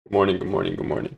Good morning, good morning, good morning.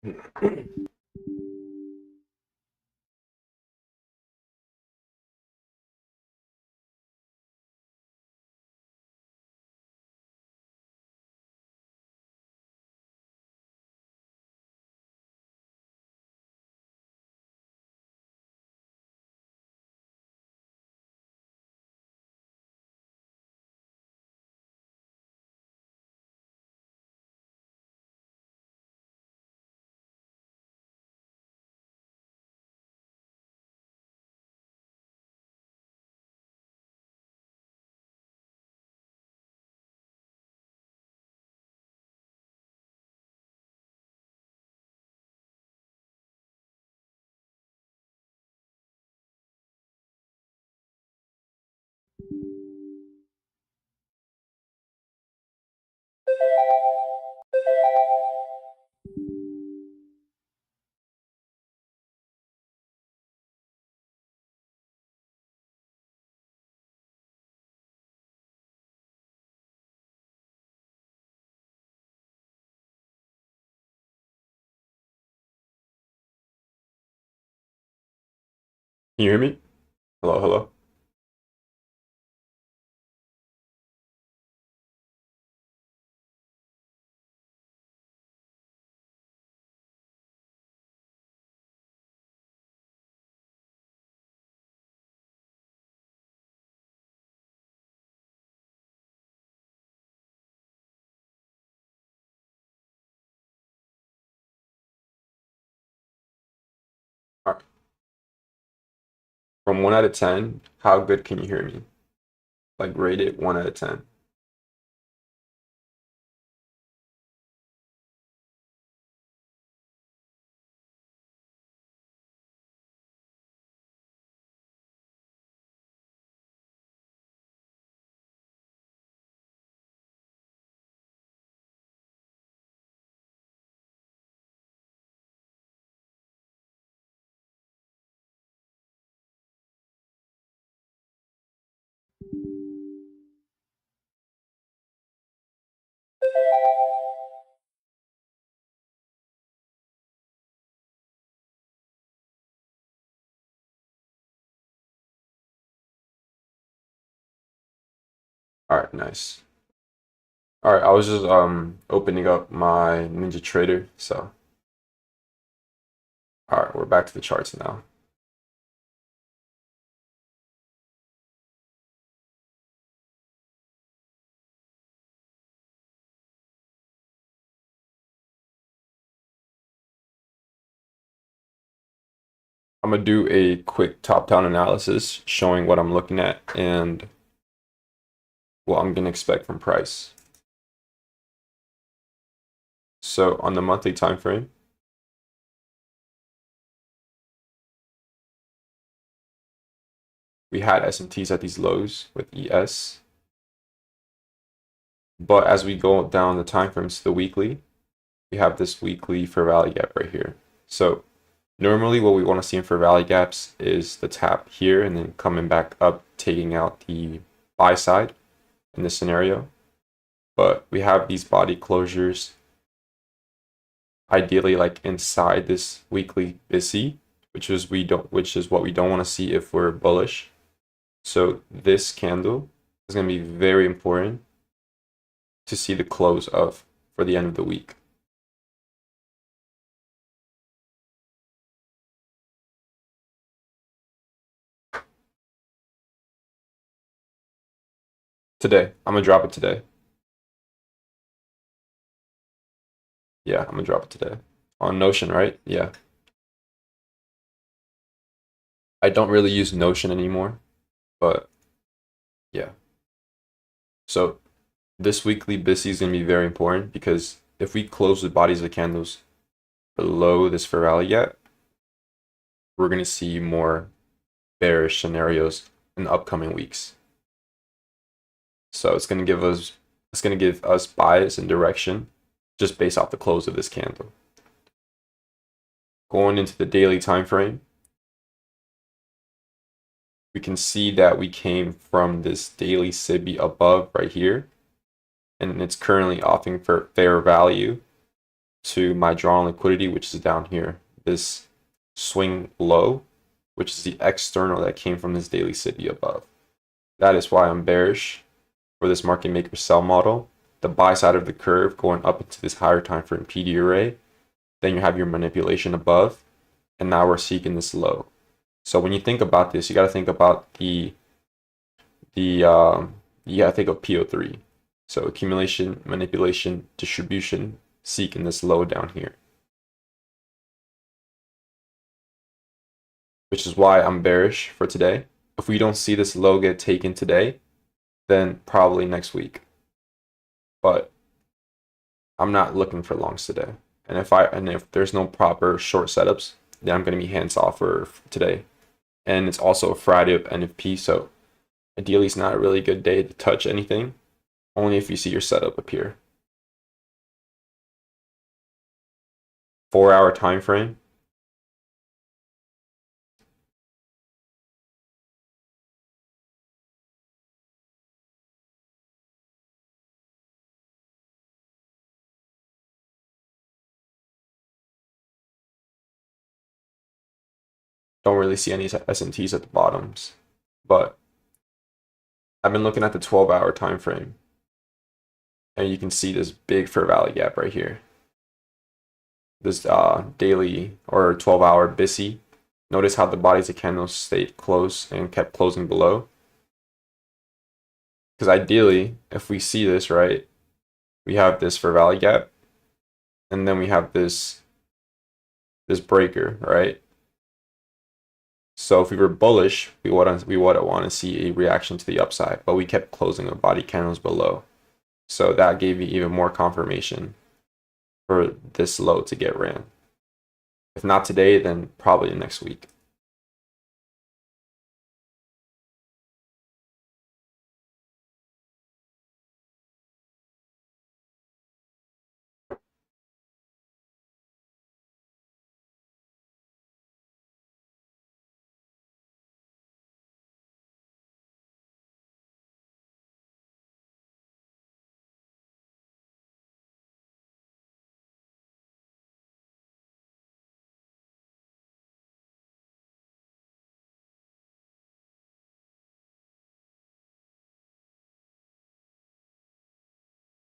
Can you hear me? Hello, hello. All right. From 1 out of 10, how good can you hear me? Like rate it 1 out of 10. All right, nice. All right, I was just opening up my Ninja Trader, so all right, we're back to the charts now. I'm gonna do a quick top-down analysis showing what I'm looking at and what I'm gonna expect from price. So on the monthly time frame, we had S&Ts at these lows with ES, but as we go down the time frames to the weekly, we have this weekly fair value gap right here. So normally what we want to see in fair value gaps is the tap here and then coming back up, taking out the buy side in this scenario. But we have these body closures ideally like inside this weekly BISI, which is what we don't want to see if we're bullish. So this candle is going to be very important to see the close of for the end of the week. Today, I'm gonna drop it today. Yeah, I'm gonna drop it today on Notion, right? Yeah. I don't really use Notion anymore, but yeah. So this weekly BISI is gonna be very important because if we close the bodies of the candles below this fair value gap, we're gonna see more bearish scenarios in the upcoming weeks. So it's gonna give us bias and direction just based off the close of this candle. Going into the daily time frame, we can see that we came from this daily SIBI above right here, and it's currently offering for fair value to my drawn liquidity, which is down here, this swing low, which is the external that came from this daily SIBI above. That is why I'm bearish for this market maker sell model. The buy side of the curve going up into this higher time frame PD array. Then you have your manipulation above, and now we're seeking this low. So when you think about this, you got to think about you got to think of PO3. So accumulation, manipulation, distribution, seeking this low down here. Which is why I'm bearish for today. If we don't see this low get taken today, then probably next week. But I'm not looking for longs today. And if there's no proper short setups, then I'm going to be hands off for today. And it's also a Friday of NFP, so ideally it's not a really good day to touch anything, only if you see your setup appear. 4-hour time frame. Don't really see any SMTs at the bottoms, but I've been looking at the 12-hour time frame, and you can see this big fair value gap right here. This daily or 12-hour BISI. Notice how the bodies of candles stayed close and kept closing below. Because ideally, if we see this, right, we have this fair value gap, and then we have this breaker, right? So if we were bullish, we would want to see a reaction to the upside, but we kept closing the body candles below. So that gave you even more confirmation for this low to get ran. If not today, then probably next week.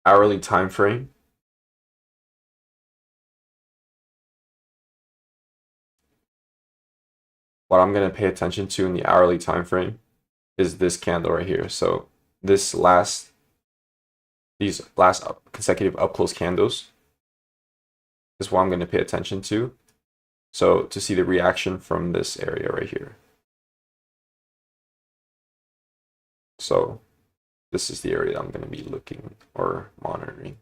Hourly time frame. What I'm going to pay attention to in the hourly time frame is this candle right here. So these last consecutive up close candles is what I'm going to pay attention to. So to see the reaction from this area right here. So this is the area I'm going to be looking or monitoring.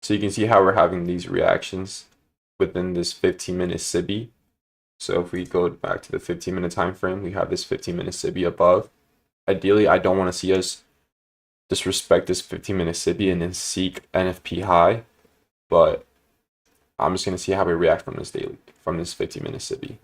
So you can see how we're having these reactions within this 15-minute SIBI. So if we go back to the 15-minute time frame, we have this 15-minute SIBI above. Ideally, I don't want to see us disrespect this 15-minute SIBI and then seek NFP high, but I'm just going to see how we react from this 15-minute SIBI.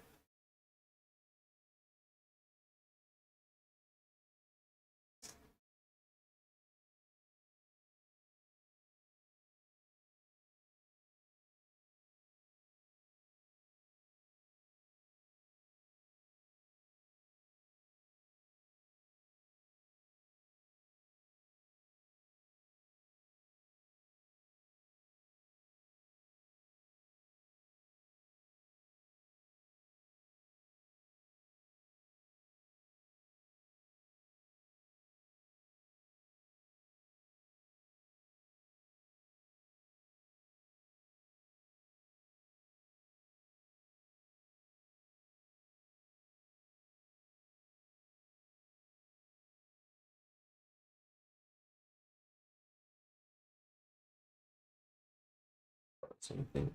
Same thing.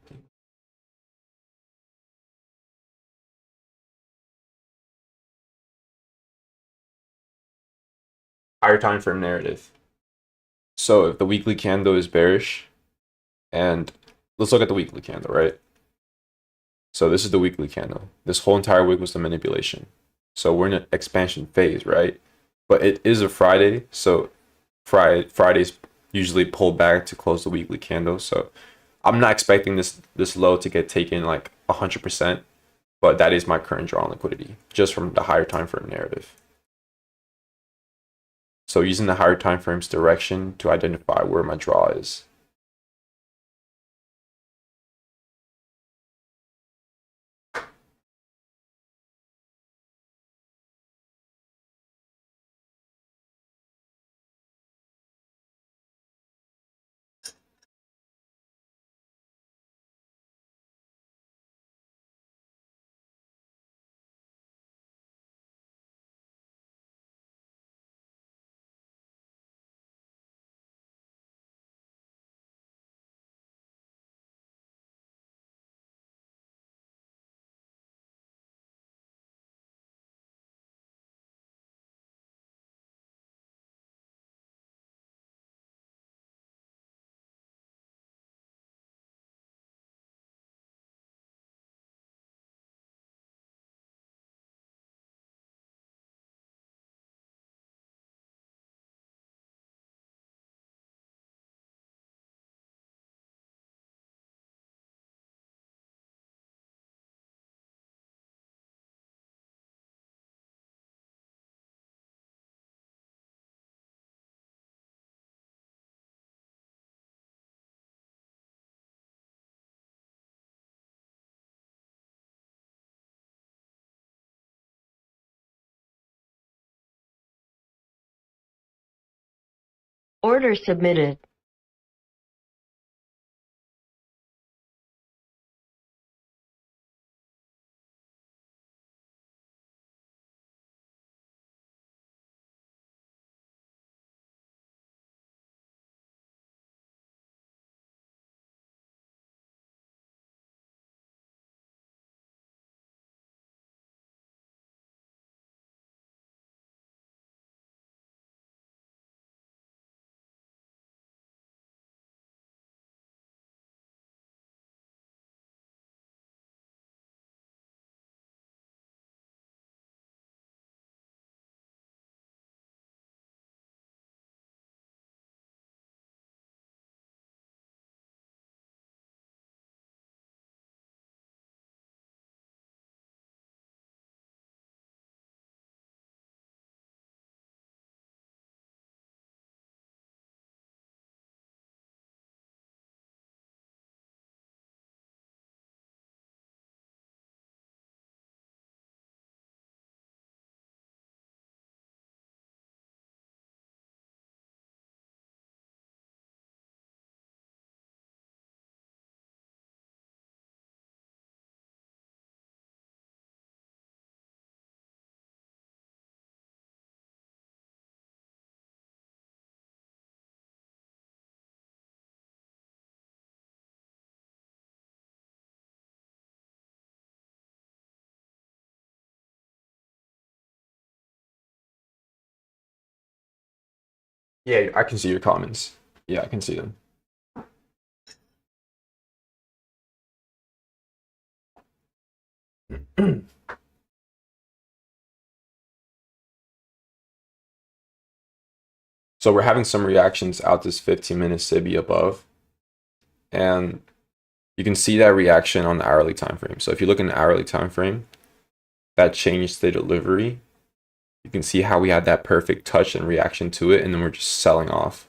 Higher time frame narrative. So if the weekly candle is bearish, and let's look at the weekly candle, right? So this is the weekly candle. This whole entire week was the manipulation. So we're in an expansion phase, right? But it is a Friday, so Fridays usually pull back to close the weekly candle. So I'm not expecting this low to get taken like 100%, but that is my current draw on liquidity just from the higher time frame narrative. So using the higher time frames direction to identify where my draw is. Order submitted. Yeah, I can see your comments. Yeah, I can see them. So we're having some reactions out this 15-minute SIBI above, and you can see that reaction on the hourly time frame. So if you look in the hourly time frame, that changed the delivery. You can see how we had that perfect touch and reaction to it, and then we're just selling off.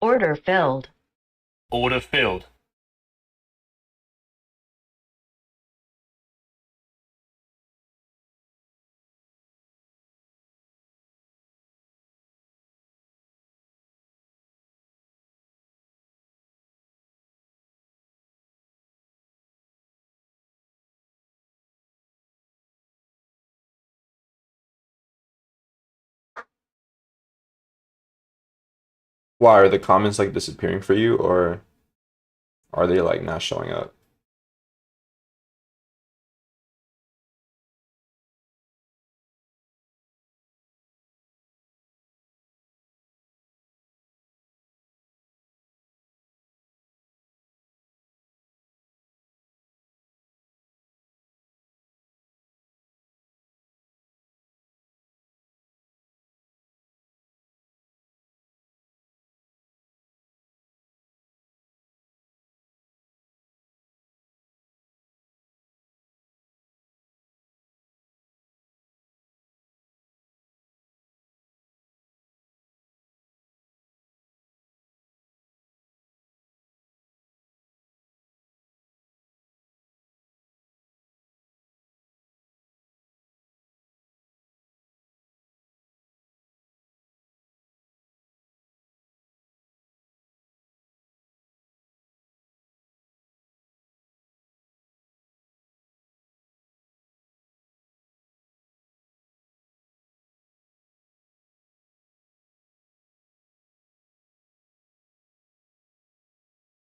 Order filled. Order filled. Why are the comments like disappearing for you, or are they like not showing up?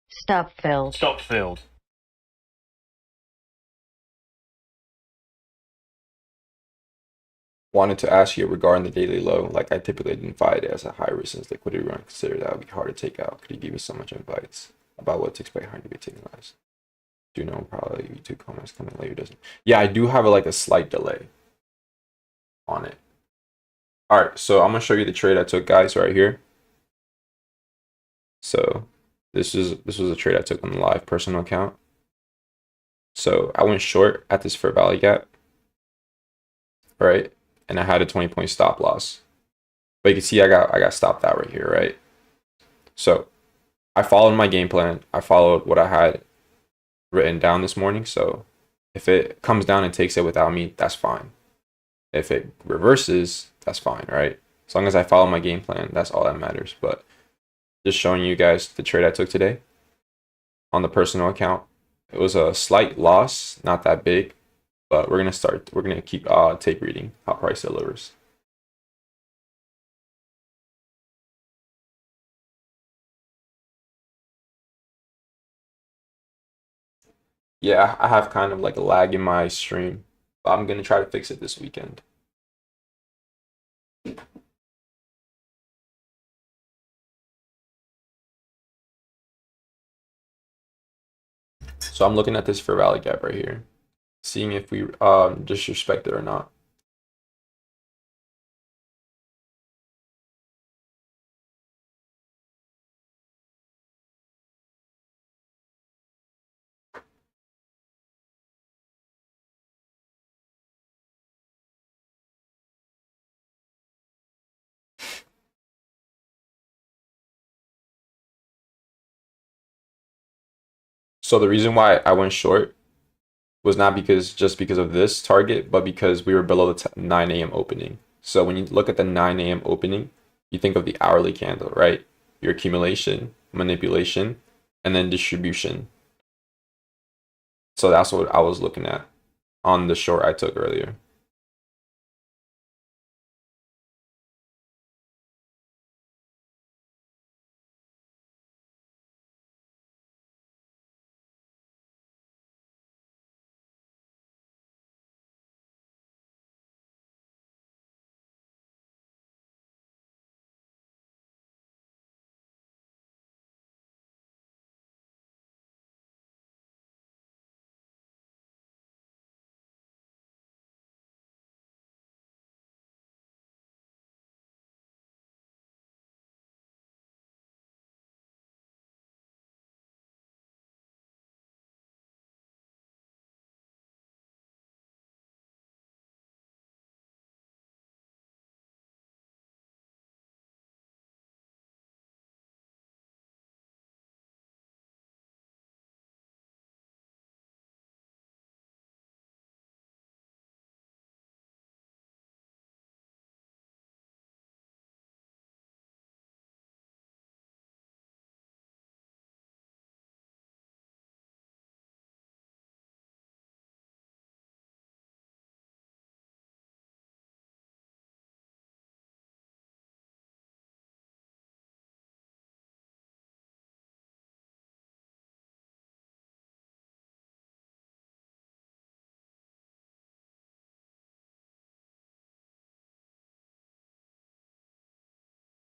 Stop filled. Stop filled. Wanted to ask you regarding the daily low. Like I typically identify it as a high resistance liquidity run. Consider that would be hard to take out. Could you give me so much advice about what to expect how to be taken last? Do you know probably YouTube comments coming later? Doesn't? Yeah, I do have a slight delay on it. All right, so I'm gonna show you the trade I took, guys, right here. So this was a trade I took on the live personal account. So I went short at this fair value gap, right? And I had a 20-point stop loss. But you can see I got stopped out right here, right? So I followed my game plan. I followed what I had written down this morning. So if it comes down and takes it without me, that's fine. If it reverses, that's fine, right? As long as I follow my game plan, that's all that matters. But just showing you guys the trade I took today on the personal account. It was a slight loss, not that big, but we're gonna keep tape reading how price delivers. Yeah, I have kind of like a lag in my stream, but I'm gonna try to fix it this weekend. So I'm looking at this fair value gap right here, seeing if we disrespect it or not. So the reason why I went short was not just because of this target, but because we were below the 9 a.m. opening. So when you look at the 9 a.m. opening, you think of the hourly candle, right? Your accumulation, manipulation, and then distribution. So that's what I was looking at on the short I took earlier.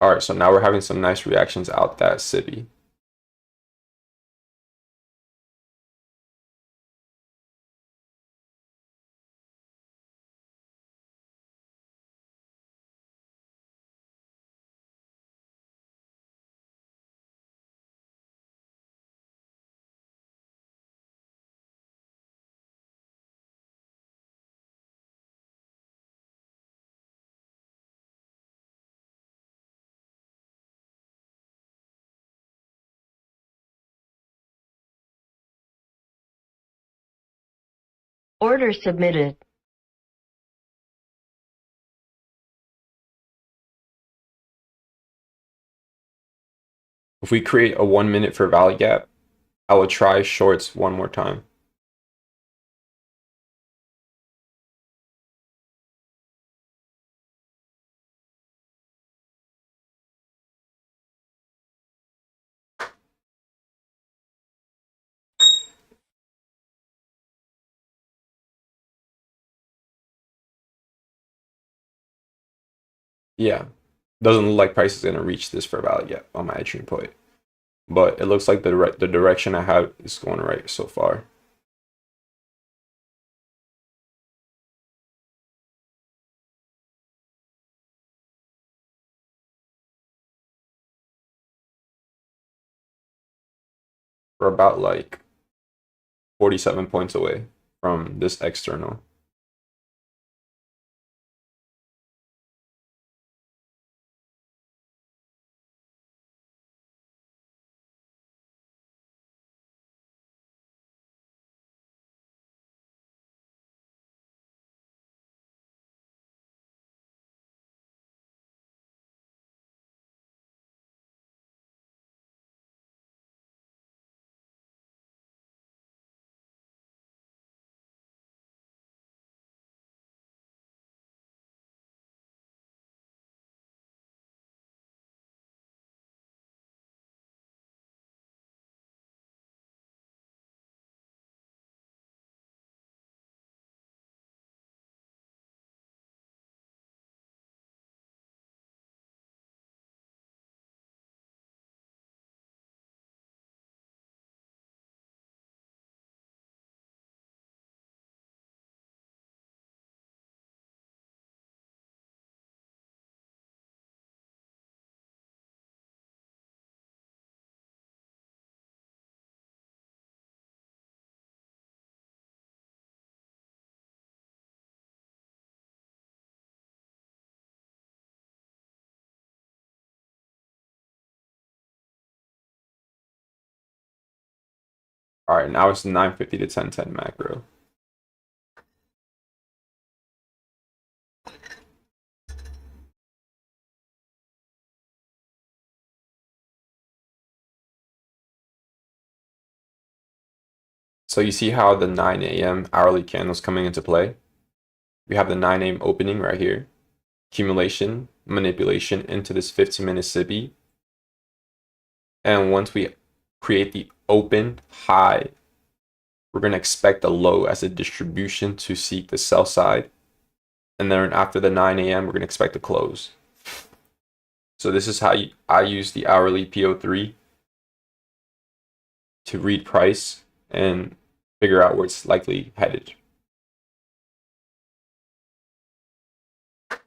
All right, so now we're having some nice reactions out that SIBI. Order submitted. If we create a 1 minute for value gap, I will try shorts one more time. Yeah, doesn't look like price is gonna reach this for value gap on my entry point, but it looks like the direction I have is going right so far. We're about like 47 points away from this external. All right, now it's 950 to 1010 macro. So you see how the 9 a.m. hourly candles coming into play? We have the 9 a.m. opening right here. Accumulation, manipulation into this 15-minute SIBI. And once we create the open high, we're going to expect a low as a distribution to seek the sell side. And then after the 9 a.m., we're going to expect a close. So this is how I use the hourly PO3 to read price and figure out where it's likely headed.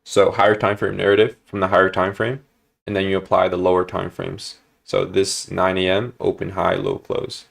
So higher time frame narrative from the higher time frame, and then you apply the lower time frames. So this 9 a.m. open, high, low, close.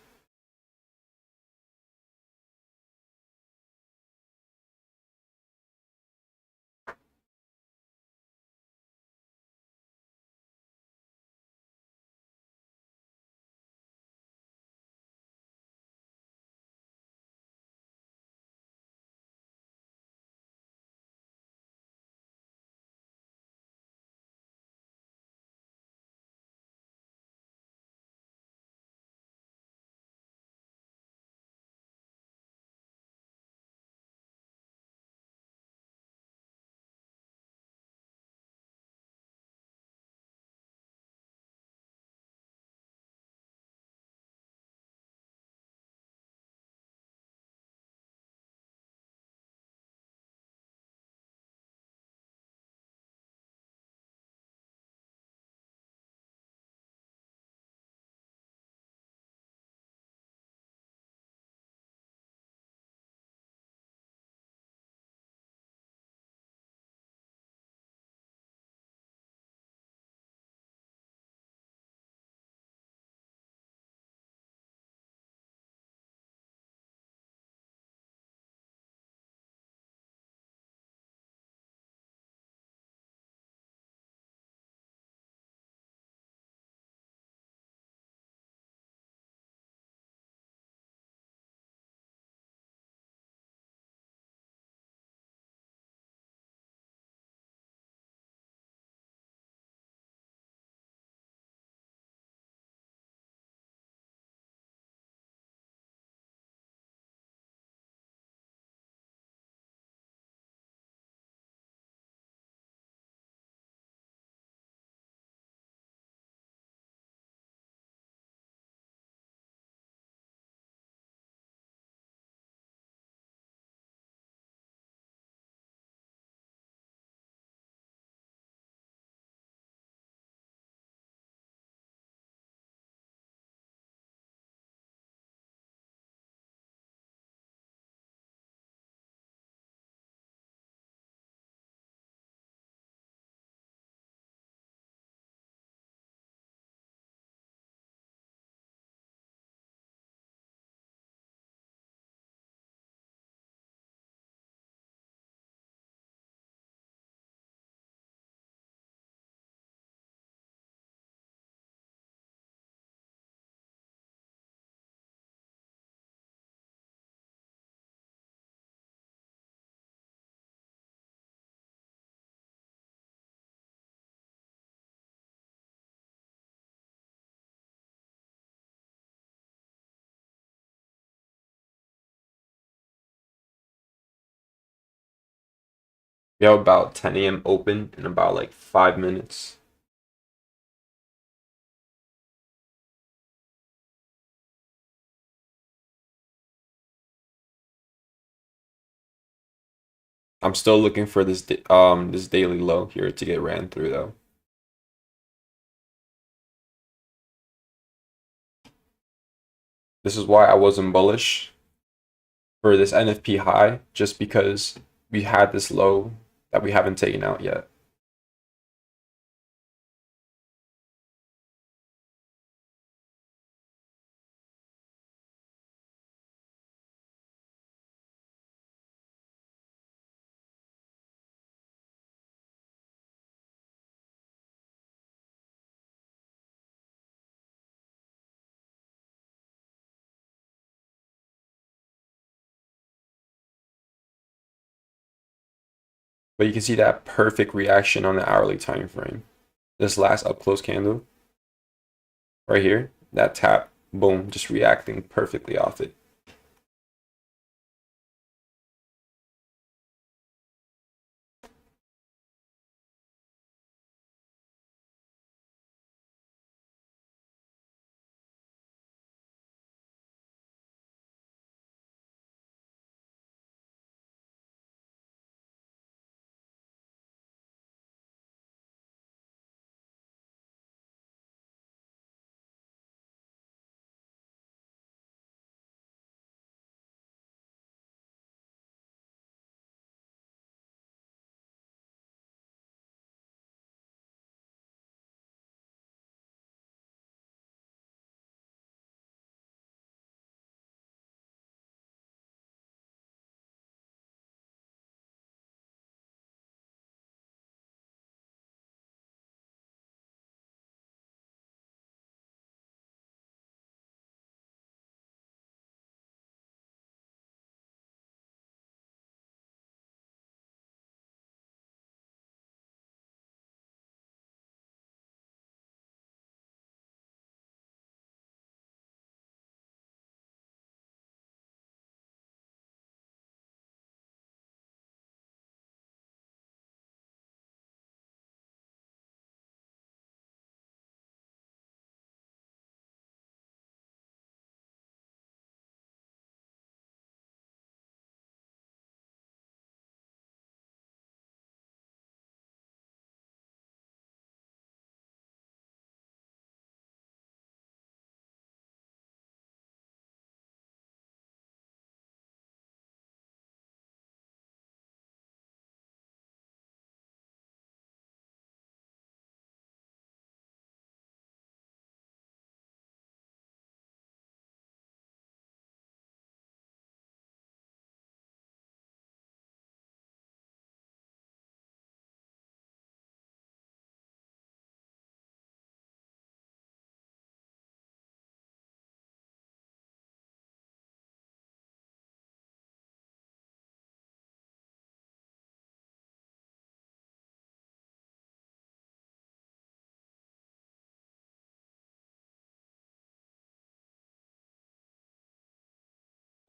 We have about 10 a.m. open in about like 5 minutes. I'm still looking for this this daily low here to get ran through though. This is why I wasn't bullish for this NFP high, just because we had this low that we haven't taken out yet. But you can see that perfect reaction on the hourly time frame. This last up close candle right here, that tap, boom, just reacting perfectly off it.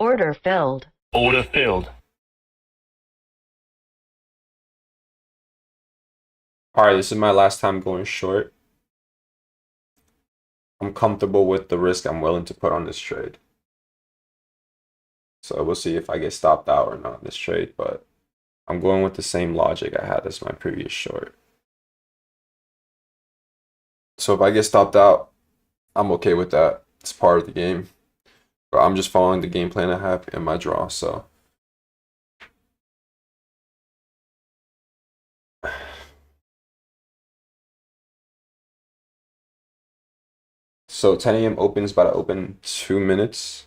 Order filled. Order filled. All right, this is my last time going short. I'm comfortable with the risk I'm willing to put on this trade. So we'll see if I get stopped out or not in this trade, but I'm going with the same logic I had as my previous short. So if I get stopped out, I'm okay with that. It's part of the game. But I'm just following the game plan I have in my draw, so. So 10 a.m. open is about to open 2 minutes.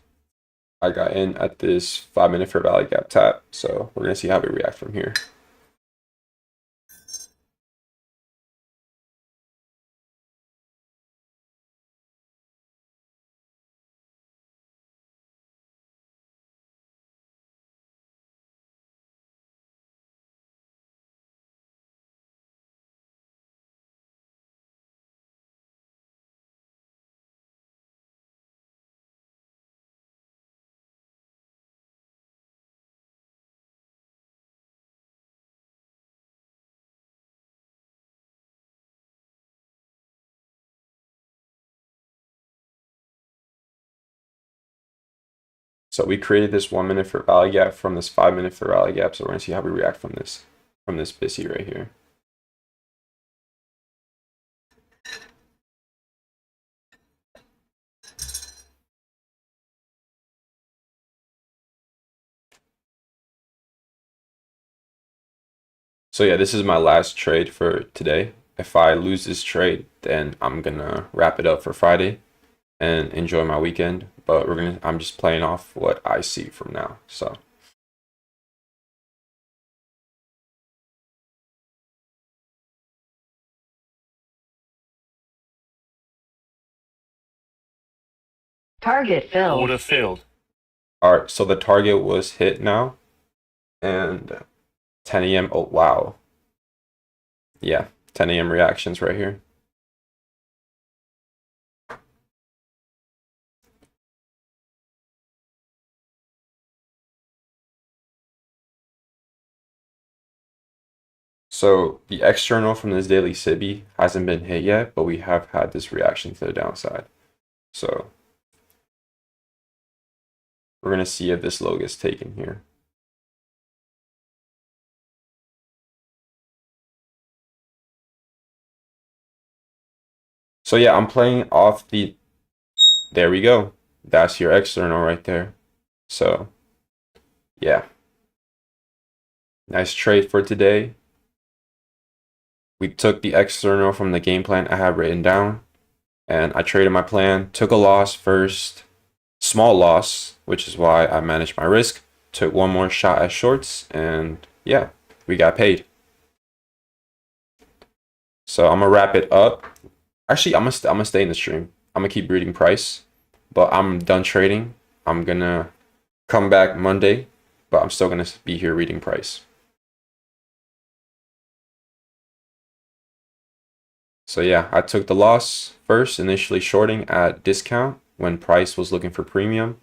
I got in at this 5-minute fair value gap tap, so we're gonna see how we react from here. So we created this 1 minute for value gap from this 5 minute for value gap. So we're gonna see how we react from this BISI right here. So yeah, this is my last trade for today. If I lose this trade, then I'm gonna wrap it up for Friday and enjoy my weekend. But I'm just playing off what I see from now. Target filled. Order filled. All right, so the target was hit now, and 10 a.m. Oh wow, yeah, 10 a.m. reactions right here. So the external from this daily SIBI hasn't been hit yet, but we have had this reaction to the downside. So we're gonna see if this low gets taken here. So yeah, I'm playing off the, there we go. That's your external right there. So yeah, nice trade for today. We took the external from the game plan I have written down, and I traded my plan, took a loss first, small loss, which is why I managed my risk, took one more shot at shorts, and yeah, we got paid. So I'm gonna wrap it up. Actually, I'm gonna stay in the stream. I'm gonna keep reading price, but I'm done trading. I'm gonna come back Monday, but I'm still gonna be here reading price. So yeah, I took the loss first, initially shorting at discount when price was looking for premium.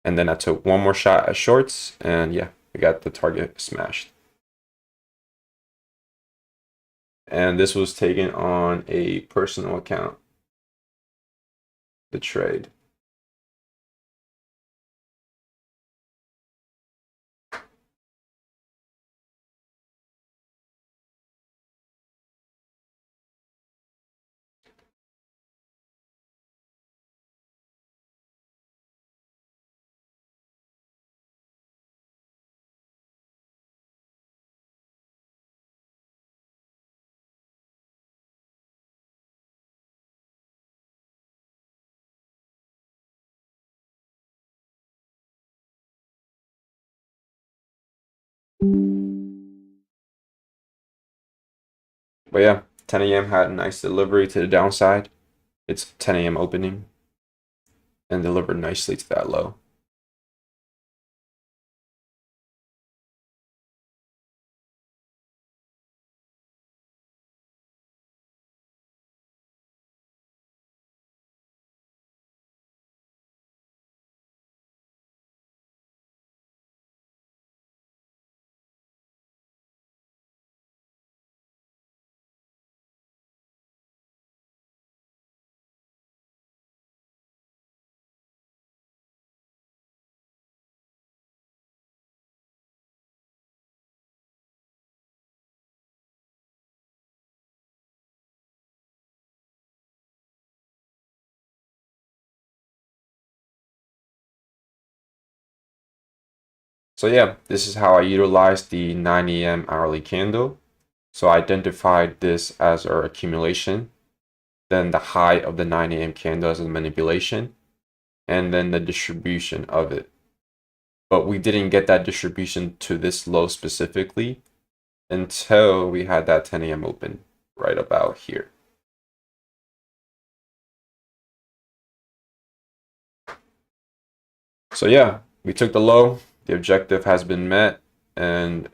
And then I took one more shot at shorts, and yeah, we got the target smashed. And this was taken on a personal account, the trade. But yeah, 10 a.m. had a nice delivery to the downside. It's 10 a.m. opening and delivered nicely to that low. So yeah, this is how I utilized the 9 a.m. hourly candle. So I identified this as our accumulation, then the high of the 9 a.m. candle as a manipulation, and then the distribution of it. But we didn't get that distribution to this low specifically until we had that 10 a.m. open right about here. So yeah, we took the low, the objective has been met, and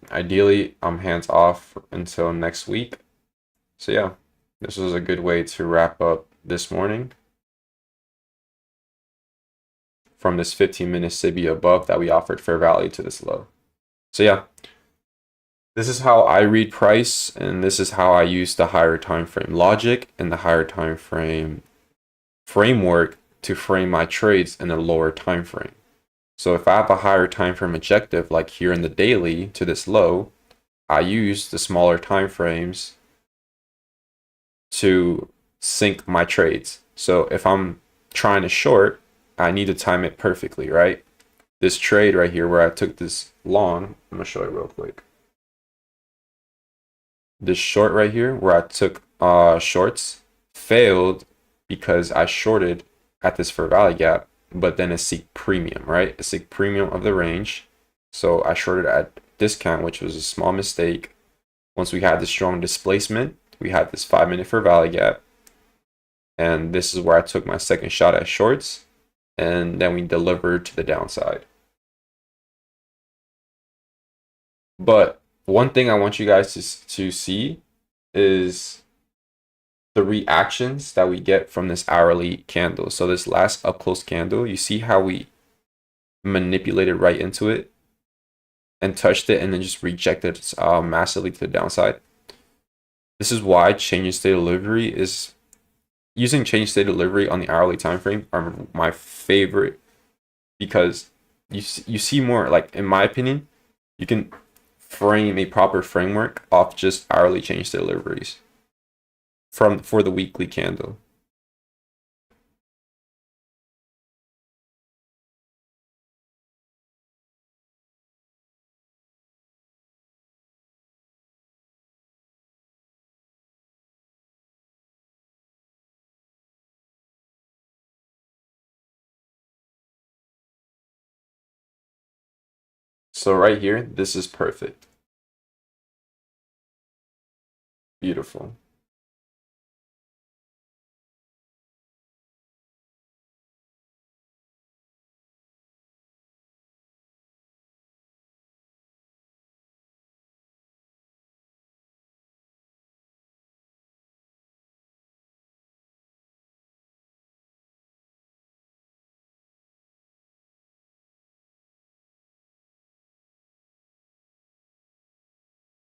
ideally I'm hands off until next week. So yeah, this was a good way to wrap up this morning from this 15-minute SIBI above that we offered fair value to this low. So yeah, this is how I read price, and this is how I use the higher time frame logic and the higher time frame framework to frame my trades in a lower time frame. So if I have a higher time frame objective, like here in the daily to this low, I use the smaller time frames to sync my trades. So if I'm trying to short, I need to time it perfectly, right? This trade right here where I took this long, I'm gonna show it real quick. This short right here where I took shorts failed because I shorted at this fair value gap, but then a seek premium, right? A seek premium of the range. So I shorted at discount, which was a small mistake. Once we had the strong displacement, we had this 5-minute fair value gap. And this is where I took my second shot at shorts. And then we delivered to the downside. But one thing I want you guys to see is the reactions that we get from this hourly candle. So this last up close candle, you see how we manipulated right into it and touched it and then just rejected massively to the downside. This is why change in state delivery is using change state delivery on the hourly time frame are my favorite, because you see more, like in my opinion, you can frame a proper framework off just hourly change state deliveries for the weekly candle. So right here, this is perfect. Beautiful.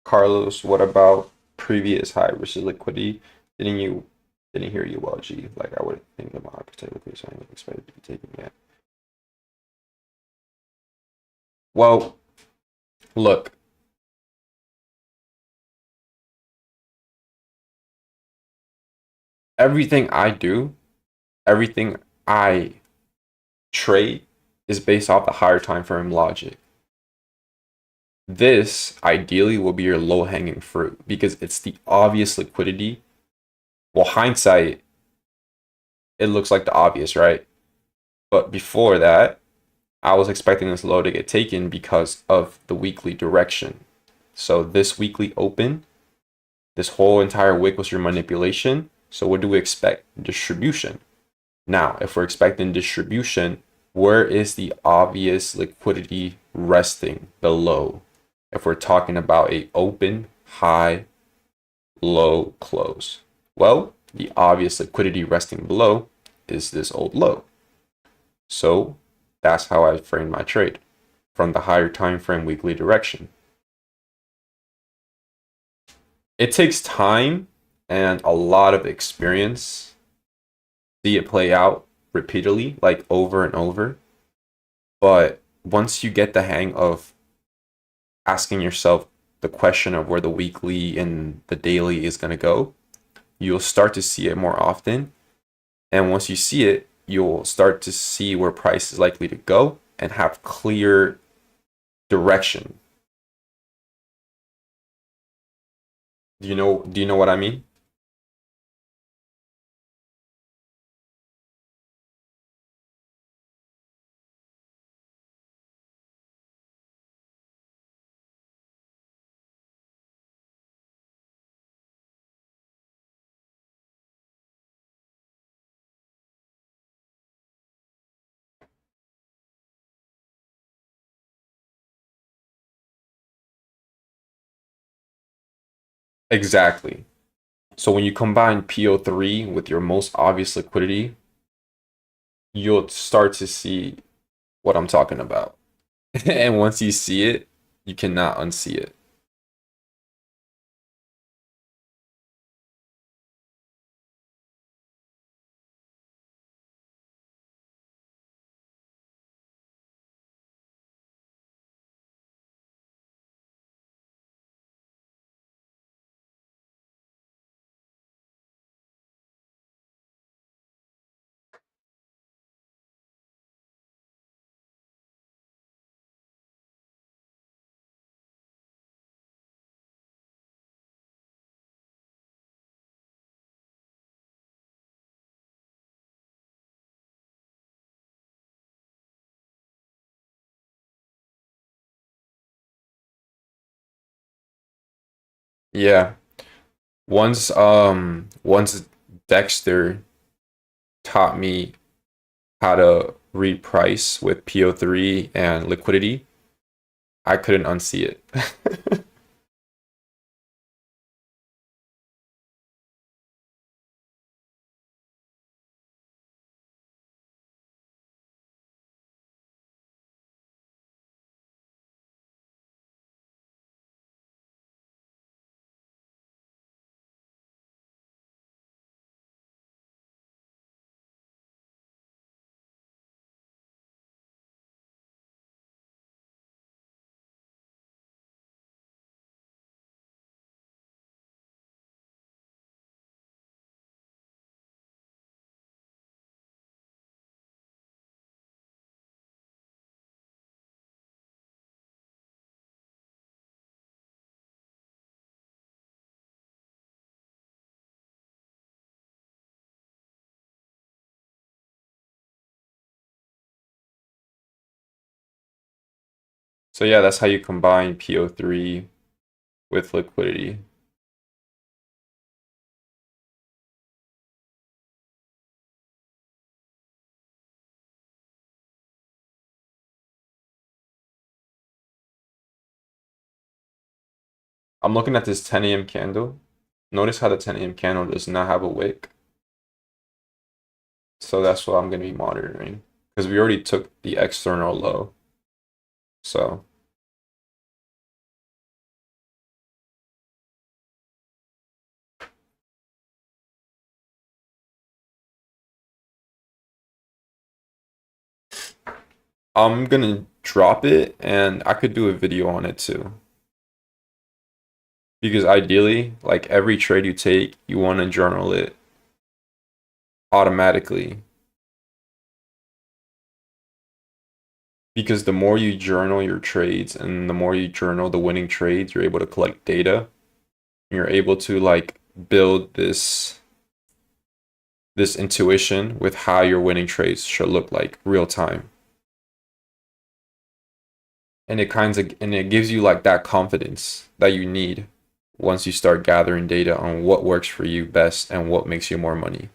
Carlos, what about previous high versus liquidity? Didn't hear you well, G. Like I would think about hypothetically, so I would expect it to be taken yet. Well, look. Everything I do, everything I trade is based off the higher time frame logic. This ideally will be your low hanging fruit because it's the obvious liquidity. Well, hindsight, it looks like the obvious, right? But before that, I was expecting this low to get taken because of the weekly direction. So this weekly open, this whole entire wick was your manipulation. So what do we expect? Distribution. Now, if we're expecting distribution, where is the obvious liquidity resting below? If we're talking about a open, high, low, close. Well, the obvious liquidity resting below is this old low. So that's how I frame my trade from the higher time frame weekly direction. It takes time and a lot of experience to see it play out repeatedly, like over and over. But once you get the hang of asking yourself the question of where the weekly and the daily is going to go, you'll start to see it more often. And once you see it, you'll start to see where price is likely to go and have clear direction. Do you know what I mean? Exactly. So when you combine PO3 with your most obvious liquidity, you'll start to see what I'm talking about. And once you see it, you cannot unsee it. Yeah. Once Dexter taught me how to read price with PO3 and liquidity, I couldn't unsee it. So yeah, that's how you combine PO3 with liquidity. I'm looking at this 10 a.m. candle. Notice how the 10 a.m. candle does not have a wick. So that's what I'm going to be monitoring because we already took the external low. So I'm going to drop it and I could do a video on it too. Because ideally, like every trade you take, you want to journal it automatically. Because the more you journal your trades and the more you journal the winning trades, you're able to collect data. You're able to like build this intuition with how your winning trades should look like real time. And it gives you like that confidence that you need once you start gathering data on what works for you best and what makes you more money.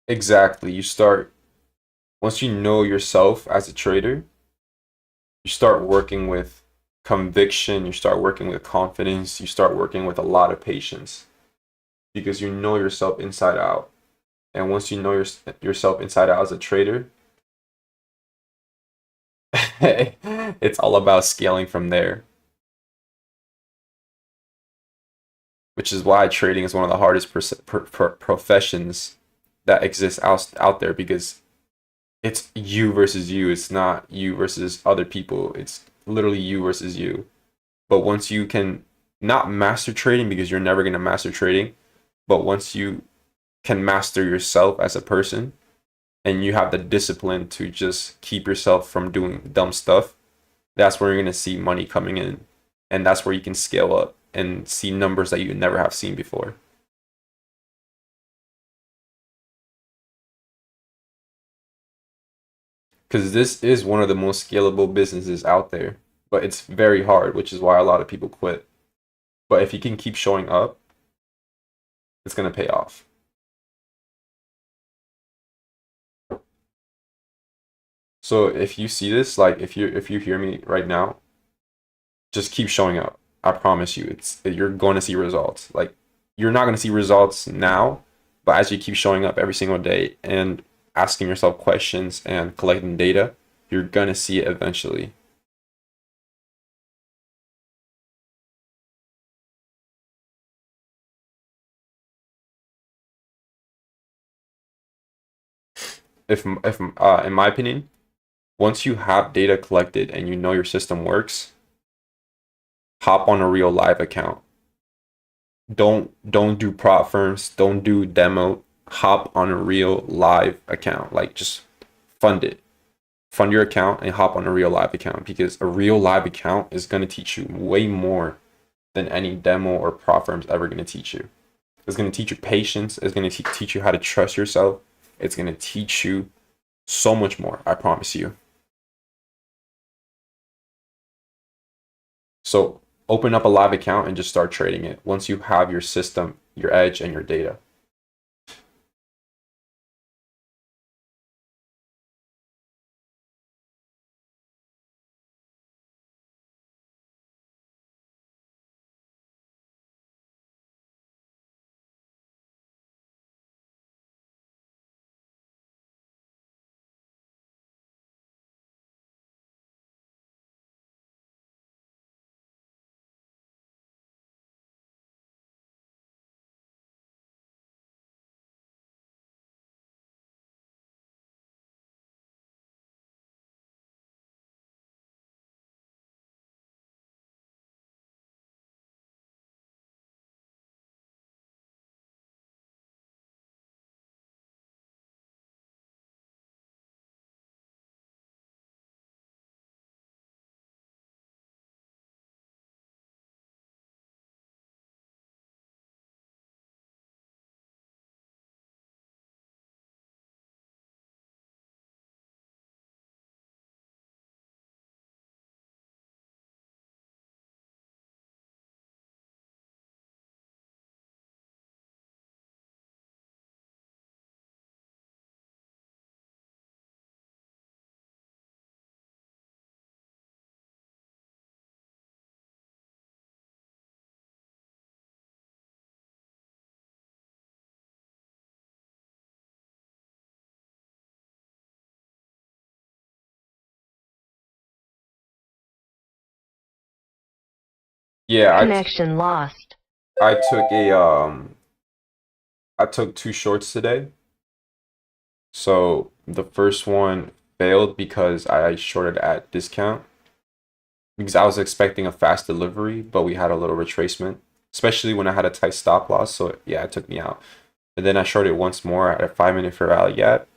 Exactly. Once you know yourself as a trader, you start working with conviction, you start working with confidence, you start working with a lot of patience because you know yourself inside out. And once you know yourself inside out as a trader, it's all about scaling from there, which is why trading is one of the hardest professions that exists out there because it's you versus you. It's not you versus other people. It's literally you versus you. But once you can not master trading because you're never going to master trading, but once you can master yourself as a person and you have the discipline to just keep yourself from doing dumb stuff, that's where you're going to see money coming in. And that's where you can scale up and see numbers that you never have seen before. Because this is one of the most scalable businesses out there, but it's very hard, which is why a lot of people quit. But if you can keep showing up, it's going to pay off. So if you see this, like if you hear me right now, just keep showing up. I promise you, you're going to see results. Like you're not going to see results now, but as you keep showing up every single day and asking yourself questions and collecting data, you're going to see it eventually. if in my opinion, once you have data collected and you know your system works, hop on a real live account. Don't do prop firms, don't do demo. Hop on a real live account. Like just fund it. Fund your account and hop on a real live account, because a real live account is going to teach you way more than any demo or prop firm is ever going to teach you. It's going to teach you patience. It's going to teach you how to trust yourself. It's going to teach you so much more, I promise you. So open up a live account and just start trading it once you have your system, your edge, and your data. Yeah, Connection lost. I took I took two shorts today. So the first one failed because I shorted at discount, because I was expecting a fast delivery, but we had a little retracement, especially when I had a tight stop loss. So yeah, it took me out. And then I shorted once more at a 5 minute fair value gap,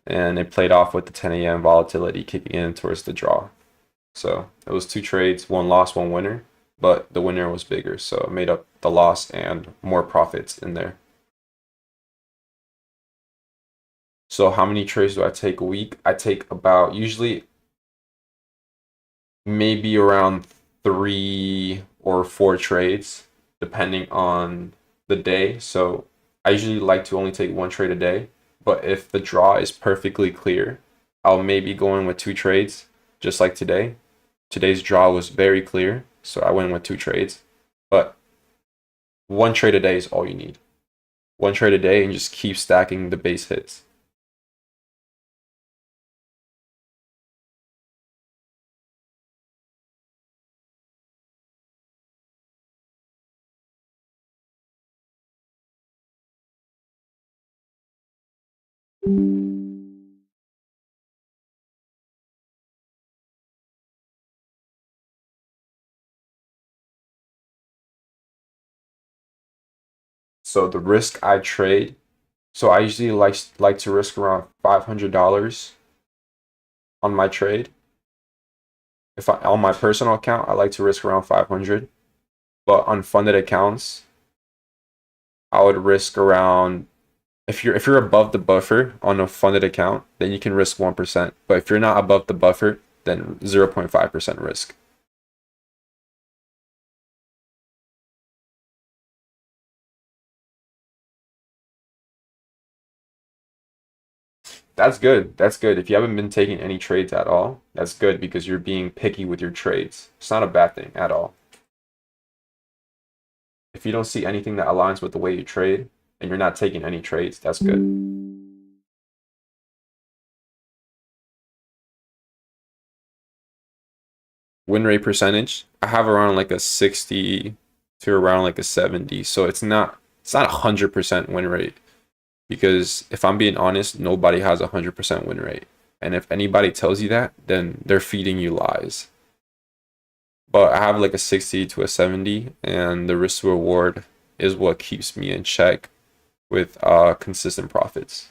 and it played off with the 10 a.m. volatility kicking in towards the draw. So it was two trades, one loss, one winner, but the winner was bigger, so it made up the loss and more profits in there. So how many trades do I take a week? I take about, usually maybe around 3 or 4 trades, depending on the day. So I usually like to only take one trade a day, but if the draw is perfectly clear, I'll maybe go in with 2 trades, just like today. Today's draw was very clear, so I went with 2 trades. But one trade a day is all you need. One trade a day and just keep stacking the base hits. So the risk I trade, so I usually like to risk around $500 on my trade. If I on my personal account, I like to risk around 500, but on funded accounts, I would risk around, if you're above the buffer on a funded account, then you can risk 1%. But if you're not above the buffer, then 0.5% risk. That's good. That's good. If you haven't been taking any trades at all, that's good, because you're being picky with your trades. It's not a bad thing at all. If you don't see anything that aligns with the way you trade and you're not taking any trades, that's good. Win rate percentage, I have around like a 60 to around like a 70. So it's not 100% win rate. Because if I'm being honest, nobody has 100% win rate. And if anybody tells you that, then they're feeding you lies. But I have like a 60 to a 70, and the risk to reward is what keeps me in check with consistent profits.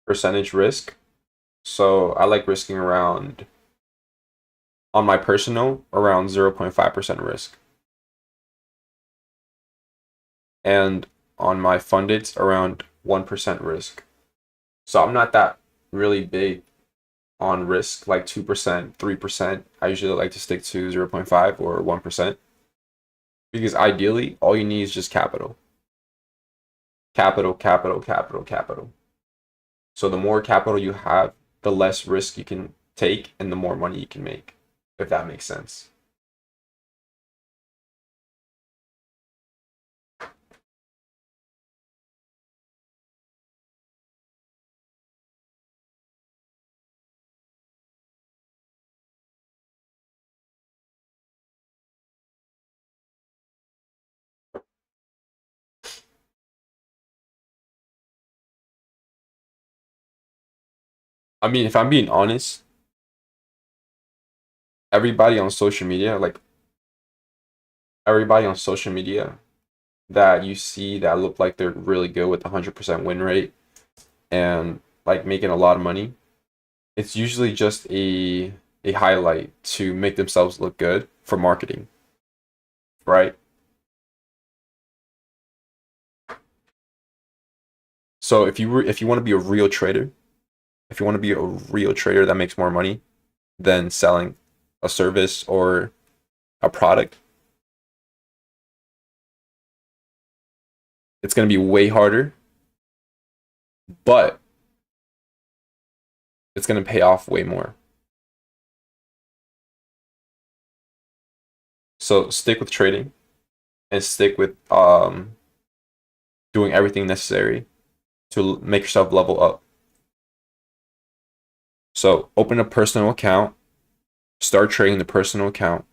Percentage risk. So I like risking around, on my personal, around 0.5% risk. And on my funded, around 1% risk. So I'm not that really big on risk, like 2%, 3%. I usually like to stick to 0.5 or 1%. Because ideally, all you need is just capital. Capital, capital, capital, capital. So the more capital you have, the less risk you can take and the more money you can make, if that makes sense. I mean, if I'm being honest, everybody on social media, like everybody on social media that you see that look like they're really good with 100% win rate and like making a lot of money, it's usually just a highlight to make themselves look good for marketing, right? So if you want to be a real trader, if you want to be a real trader that makes more money than selling a service or a product, it's going to be way harder, but it's going to pay off way more. So stick with trading and stick with doing everything necessary to make yourself level up. So open a personal account, start trading the personal account,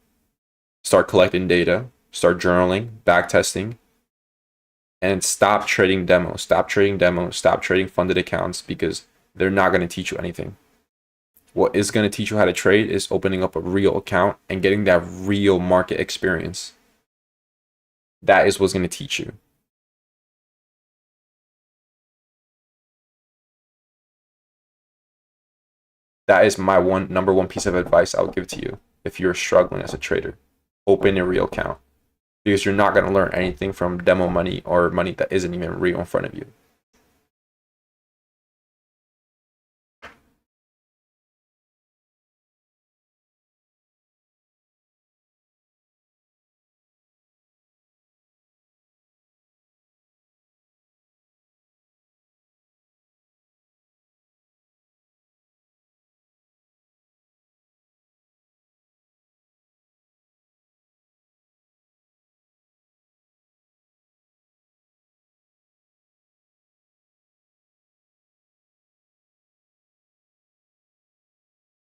start collecting data, start journaling, back testing, and stop trading demos. Stop trading demos, stop trading funded accounts because they're not going to teach you anything. What is going to teach you how to trade is opening up a real account and getting that real market experience. That is what's going to teach you. That is my number one piece of advice I'll give to you if you're struggling as a trader. Open a real account because you're not going to learn anything from demo money or money that isn't even real in front of you.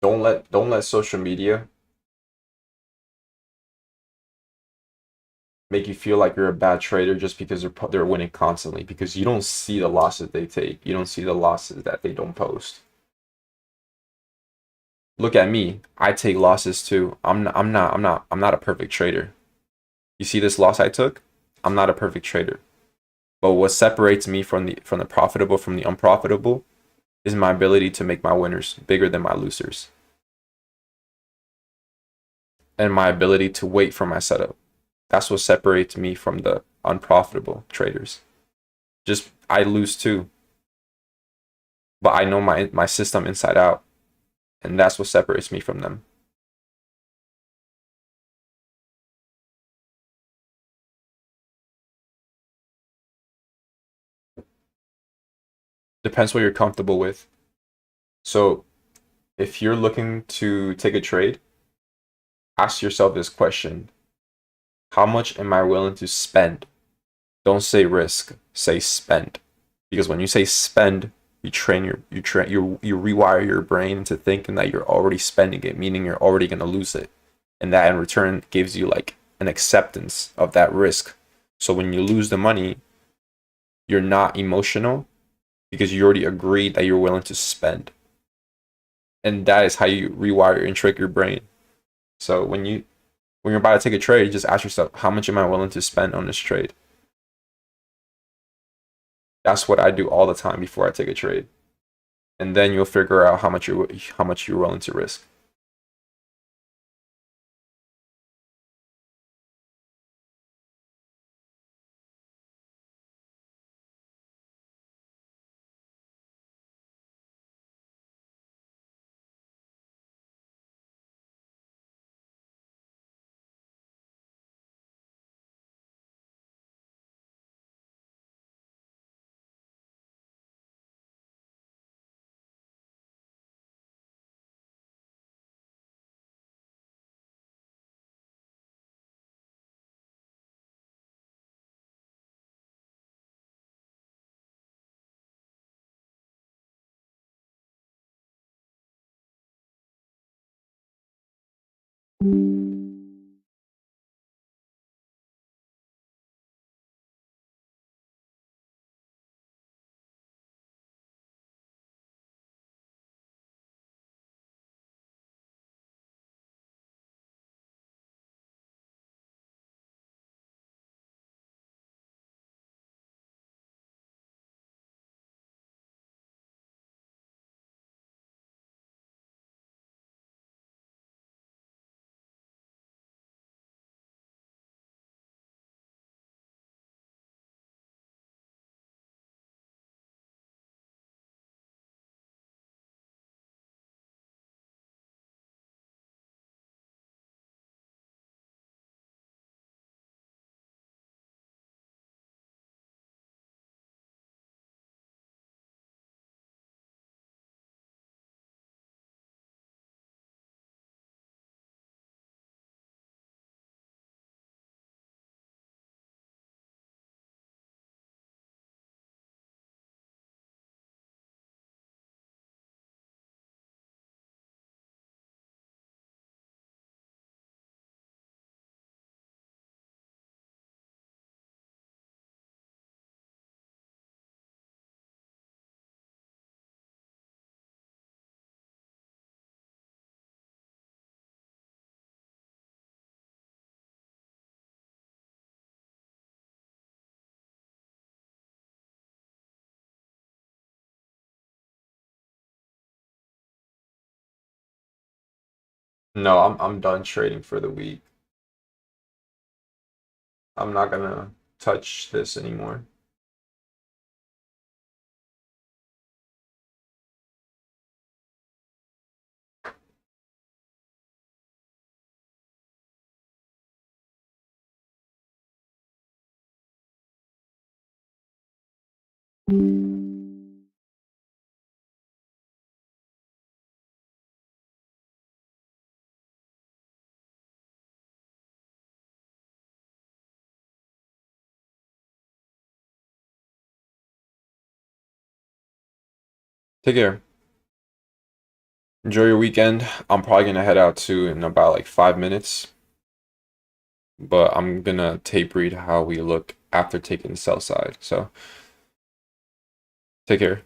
Don't let social media make you feel like you're a bad trader just because they're winning constantly, because you don't see the losses they take. You don't see the losses that they don't post. Look at me. I take losses too. I'm not a perfect trader. You see this loss I took? I'm not a perfect trader. But what separates me from the profitable from the unprofitable is my ability to make my winners bigger than my losers. And my ability to wait for my setup. That's what separates me from the unprofitable traders. Just I lose too. But I know my system inside out. And that's what separates me from them. Depends what you're comfortable with. So if you're looking to take a trade, ask yourself this question. How much am I willing to spend? Don't say risk, say spend. Because when you say spend, you rewire your brain into thinking that you're already spending it, meaning you're already going to lose it. And that in return gives you like an acceptance of that risk. So when you lose the money, you're not emotional because you already agreed that you're willing to spend. And that is how you rewire and trick your brain. So when you're about to take a trade, just ask yourself, how much am I willing to spend on this trade? That's what I do all the time before I take a trade. And then you'll figure out how much you're willing to risk. No, I'm done trading for the week. I'm not gonna touch this anymore. Take care. Enjoy your weekend. I'm probably gonna head out too in about like 5 minutes. But I'm gonna tape read how we look after taking the sell side. So take care.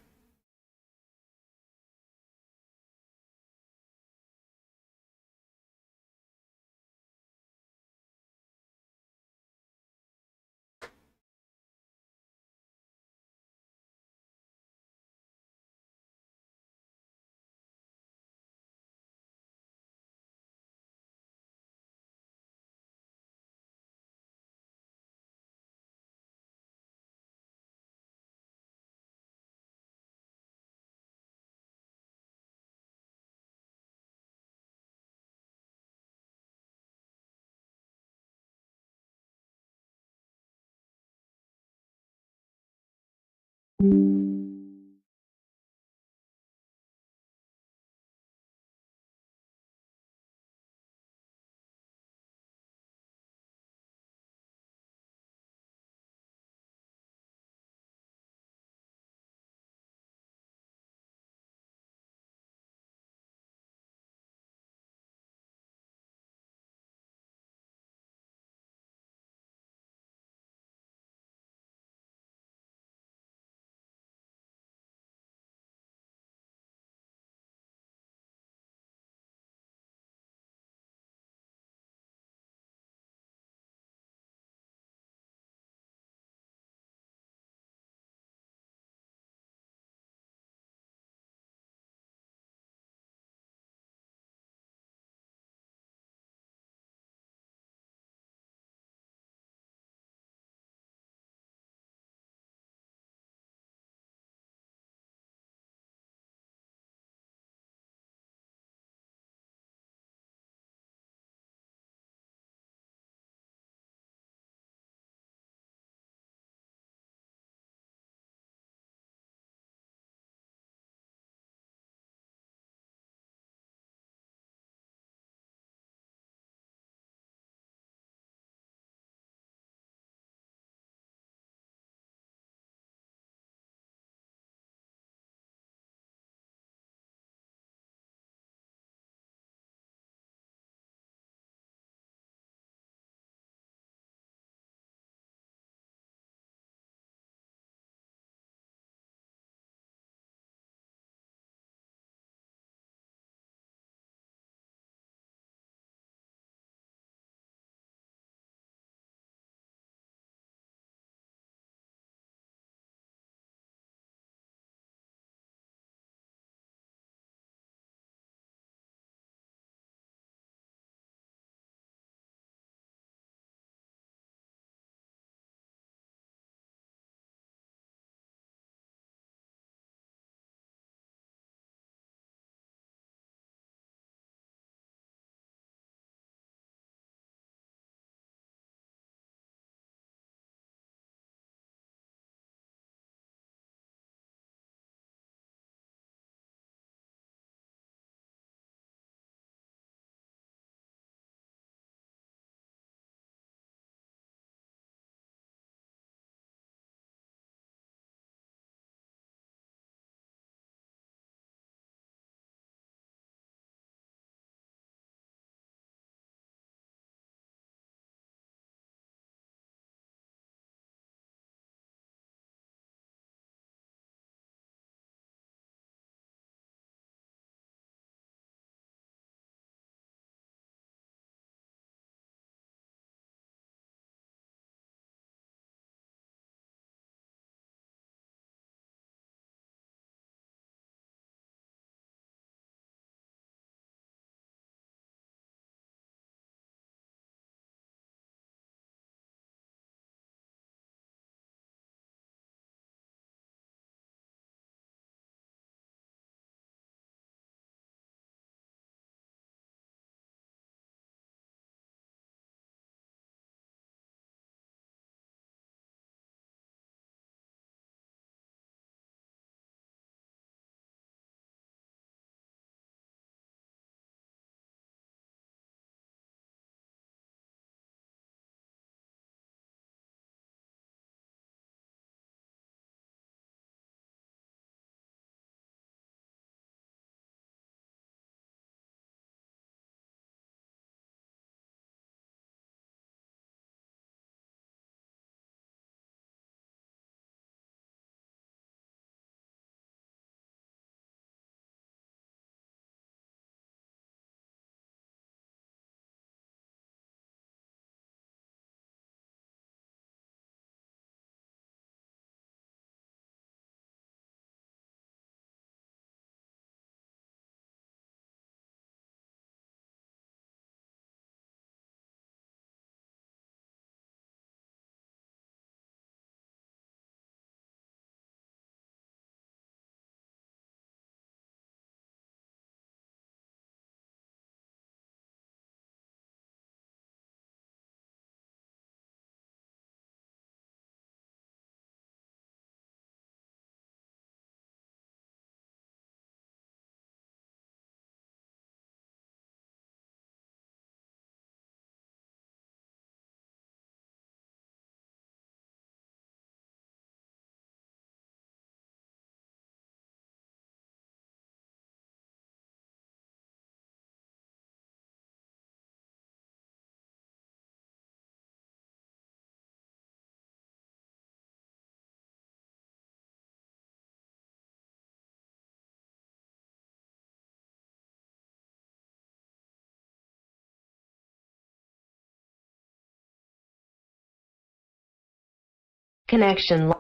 Connection.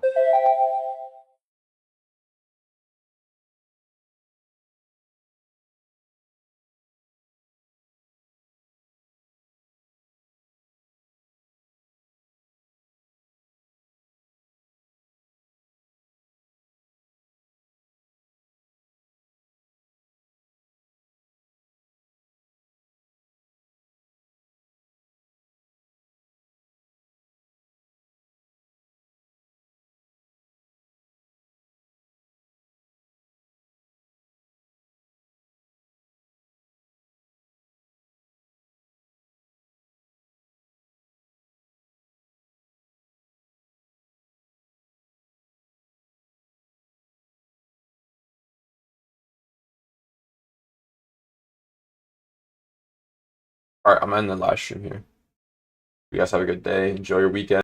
All right, I'm ending the live stream here. You guys have a good day. Enjoy your weekend.